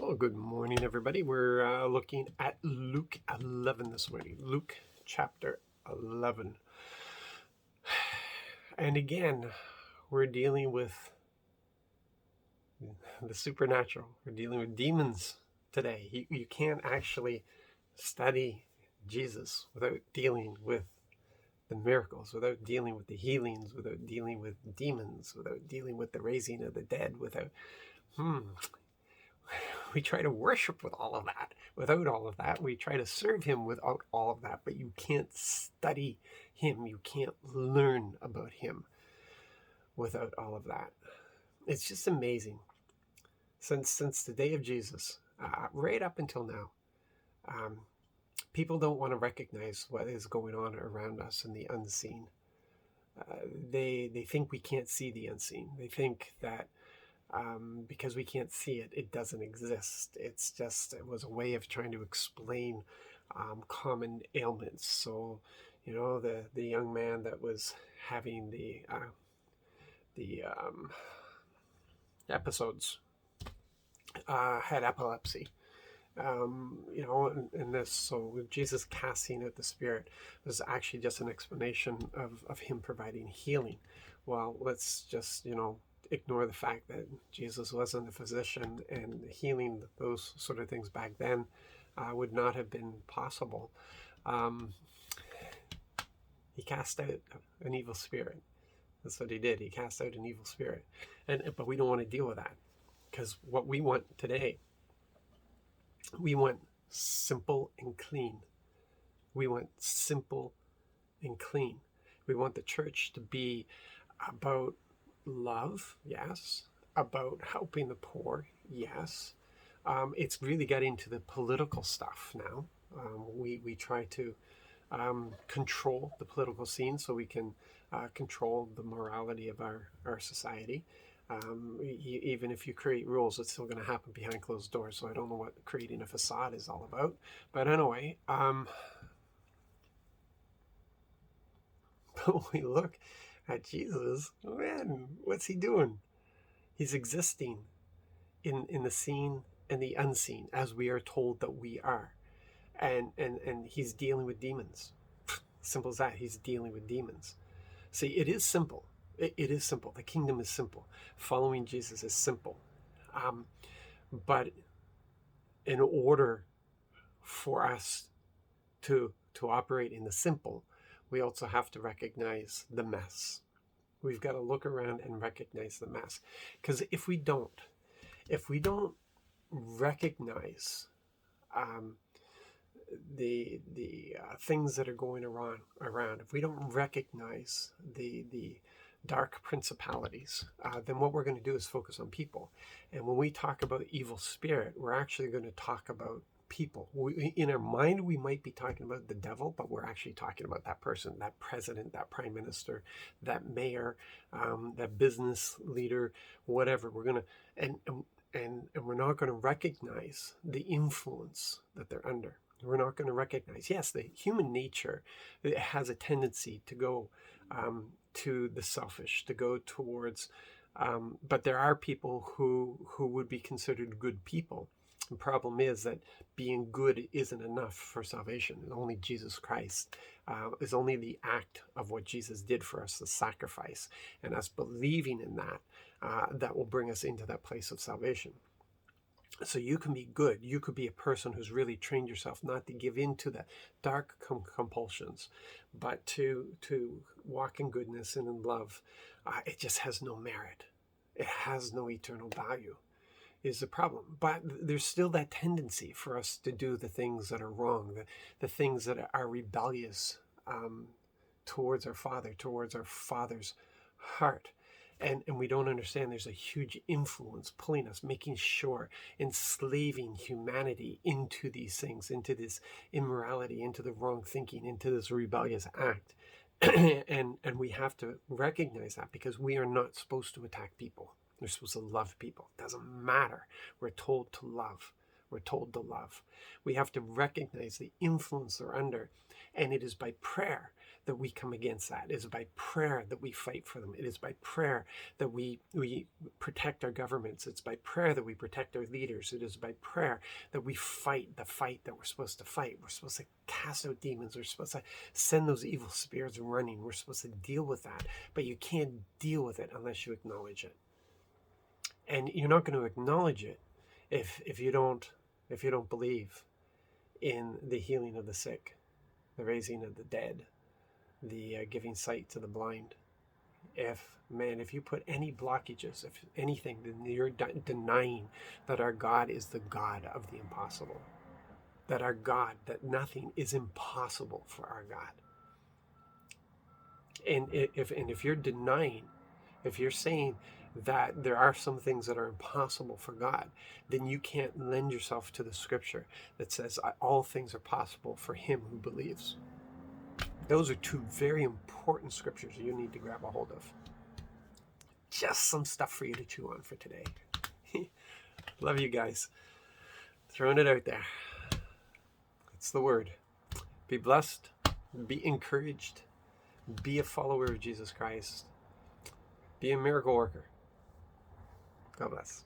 Well, good morning, everybody. We're looking at Luke 11 this morning. Luke chapter 11. And again, we're dealing with the supernatural. We're dealing with demons today. You can't actually study Jesus without dealing with the miracles, without dealing with the healings, without dealing with demons, without dealing with the raising of the dead, without... We try to worship with all of that. Without all of that, we try to serve him without all of that, but you can't study him. You can't learn about him without all of that. It's just amazing. Since the day of Jesus, right up until now, people don't want to recognize what is going on around us in the unseen. They think we can't see the unseen. They think that because we can't see it, it doesn't exist. It was a way of trying to explain common ailments. So, the young man that was having the episodes had epilepsy. And this, so with Jesus casting out the spirit was actually just an explanation of him providing healing. Well, let's just, ignore the fact that Jesus wasn't a physician, and healing those sort of things back then would not have been possible. He cast out an evil spirit. That's what he did. He cast out an evil spirit. But we don't want to deal with that, because what we want today, we want simple and clean. We want simple and clean. We want the church to be about love, yes. About helping the poor, yes. It's really got into the political stuff now. We try to control the political scene so we can control the morality of our society. Even if you create rules, it's still going to happen behind closed doors. So I don't know what creating a facade is all about. But anyway, when we look at Jesus, man, what's he doing? He's existing in the seen and the unseen, as we are told that we are. And he's dealing with demons. Simple as that. He's dealing with demons. See, it is simple. It is simple. The kingdom is simple. Following Jesus is simple. But in order for us to operate in the simple, we also have to recognize the mess. We've got to look around and recognize the mess. Because if we don't recognize the things that are going around, if we don't recognize the dark principalities, then what we're going to do is focus on people. And when we talk about evil spirit, we're actually going to talk about people. In our mind, we might be talking about the devil, but we're actually talking about that person, that president, that prime minister, that mayor, that business leader, whatever. We're going to, and we're not going to recognize the influence that they're under. We're not going to recognize, yes, the human nature, it has a tendency to go to the selfish, to go towards, but there are people who would be considered good people. The problem is that being good isn't enough for salvation. Only Jesus Christ is only the act of what Jesus did for us, the sacrifice, and us believing in that, that will bring us into that place of salvation. So you can be good. You could be a person who's really trained yourself not to give in to the dark compulsions, but to walk in goodness and in love. It just has no merit. It has no eternal value, is the problem. But there's still that tendency for us to do the things that are wrong, the things that are rebellious towards our Father, towards our Father's heart. And we don't understand there's a huge influence pulling us, making sure, enslaving humanity into these things, into this immorality, into the wrong thinking, into this rebellious act. and we have to recognize that, because we are not supposed to attack people. We're supposed to love people. It doesn't matter. We're told to love. we're told to love. We have to recognize the influence they're under. And it is by prayer that we come against that. It is by prayer that we fight for them. It is by prayer that we protect our governments. It's by prayer that we protect our leaders. It is by prayer that we fight the fight that we're supposed to fight. We're supposed to cast out demons. We're supposed to send those evil spirits running. We're supposed to deal with that. But you can't deal with it unless you acknowledge it. And you're not going to acknowledge it if you don't believe in the healing of the sick, the raising of the dead, the giving sight to the blind. If you put any blockages, if anything, then you're denying that our God is the God of the impossible. That our God, that nothing is impossible for our God. And if you're denying, if you're saying that there are some things that are impossible for God, then you can't lend yourself to the scripture that says all things are possible for him who believes. Those are two very important scriptures you need to grab a hold of. Just some stuff for you to chew on for today. Love you guys. Throwing it out there. It's the word. Be blessed. Be encouraged. Be a follower of Jesus Christ. Be a miracle worker. God bless.